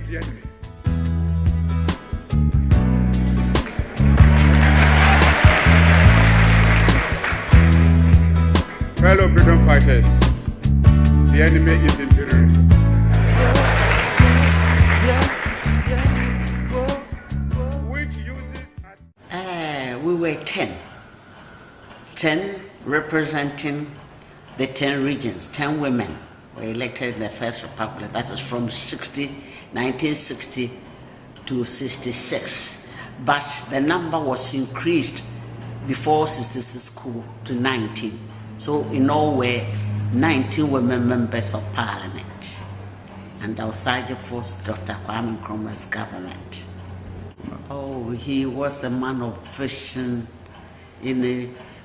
is the enemy. Fellow freedom fighters, the enemy is imperialism. Which uses we were 10 representing the 10 regions, 10 women were elected in the First Republic. That is from 1960 to 66. But the number was increased before 66 coup to 19. So in all way, 19 women members of parliament. And outside the force, Dr. Kwame Nkrumah's government. Oh, he was a man of vision.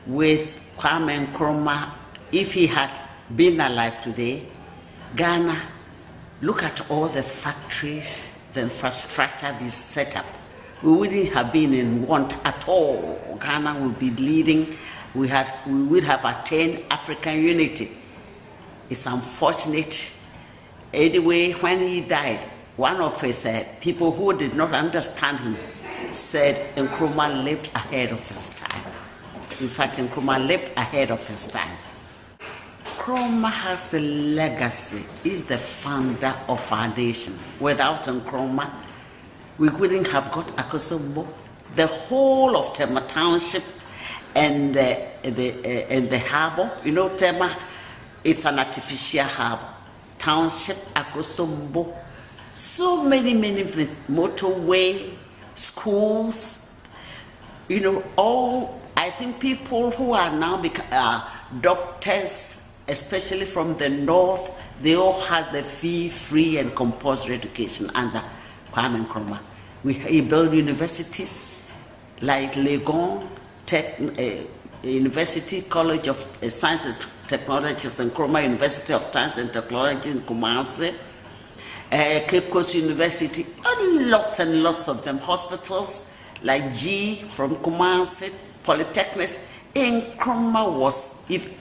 With Kwame Nkrumah, if he had been alive today, Ghana, look at all the factories, the infrastructure they set up. We wouldn't have been in want at all. Ghana would be leading. We would have attained African unity. It's unfortunate. Anyway, when he died, one of his people who did not understand him said Nkrumah lived ahead of his time. In fact, Nkrumah lived ahead of his time. Nkrumah has a legacy. He's the founder of our nation. Without Nkrumah, we wouldn't have got Akosombo. The whole of Tema Township and the harbor, you know, Tema, it's an artificial harbor. Township, Akosombo, so many motorway, schools, you know, all. I think people who are now doctors, especially from the north, they all had the free and compulsory education under Kwame Nkrumah. He built universities like Legon University College of Science and Technologies and Nkrumah University of Science and Technology in Kumasi, Cape Coast University, lots and lots of them. Hospitals like G from Kumasi, polytechnics. Nkrumah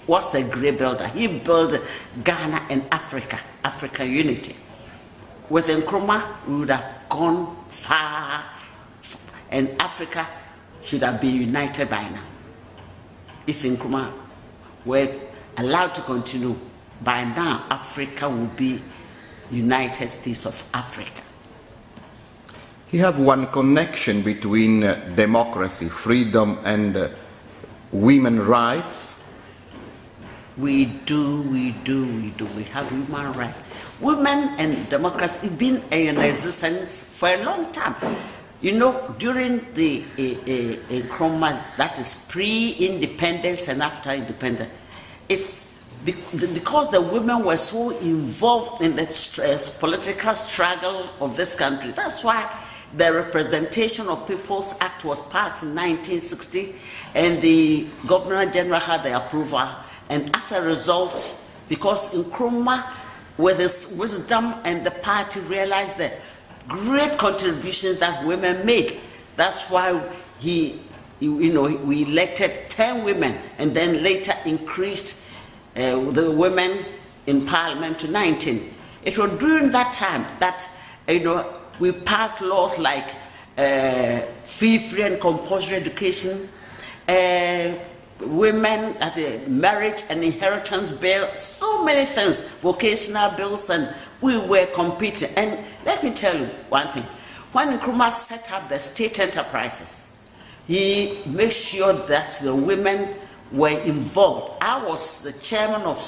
was a great builder. He built Ghana and Africa unity. With Nkrumah, we would have gone far, and Africa should have been united by now. If Nkrumah were allowed to continue, by now Africa would be United States of Africa. You have one connection between democracy, freedom, and women's rights. We do. We have human rights. Women and democracy have been in existence for a long time. You know, during the Nkrumah, that is pre-independence and after independence, it's because the women were so involved in the political struggle of this country. That's why the Representation of People's Act was passed in 1960, and the Governor General had the approval. And as a result, because Nkrumah, with his wisdom and the party, realized the great contributions that women made. That's why we elected 10 women, and then later increased the women in parliament to 19. It was during that time that we passed laws like free and compulsory education, women at the marriage and inheritance bill, so many things, vocational bills, and we were competing. And let me tell you one thing. When Nkrumah set up the state enterprises, he made sure that the women were involved. I was the chairman of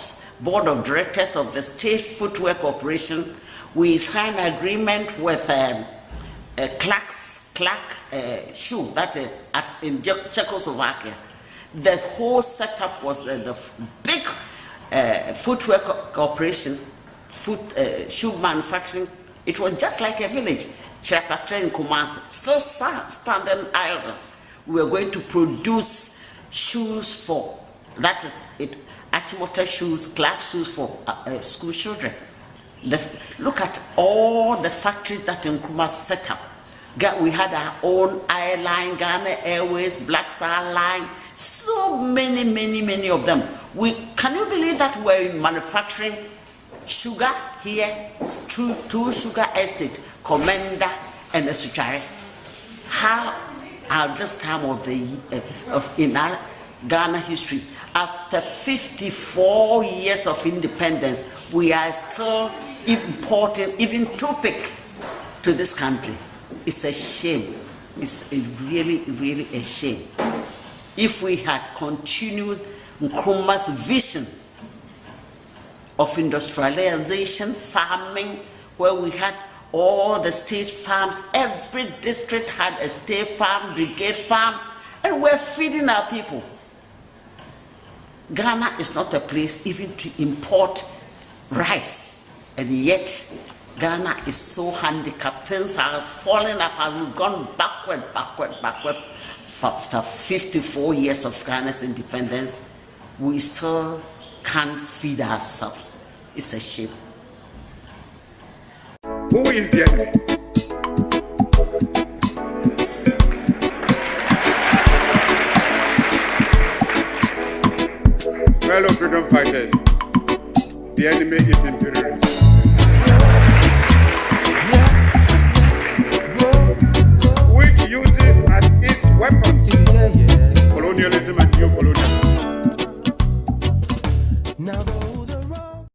board of directors of the State Footwear Corporation. We signed an agreement with Clark shoe that in Czechoslovakia. The whole setup was the big footwear corporation, shoe manufacturing. It was just like a village. Chirapatra in Kumasi, still standing idle. We were going to produce shoes for, that is it, Achimota shoes, Clark shoes for school children. Look at all the factories that Nkrumah set up. We had our own airline, Ghana Airways, Black Star Line, so many of them. Can you believe that we're in manufacturing Sugar here, two sugar estate, Commander and the Suchare. How at this time in our Ghana history, after 54 years of independence, we are still importing even toothpick to this country. It's a shame. It's really a shame. If we had continued Nkrumah's vision of industrialization, farming, where we had all the state farms, every district had a state farm, brigade farm, and we're feeding our people. Ghana is not a place even to import rice, and yet Ghana is so handicapped. Things are falling apart. We've gone backward. After 54 years of Ghana's independence, we still can't feed ourselves. It's a shame. Who is the enemy? Fellow freedom fighters, the enemy is imperialism.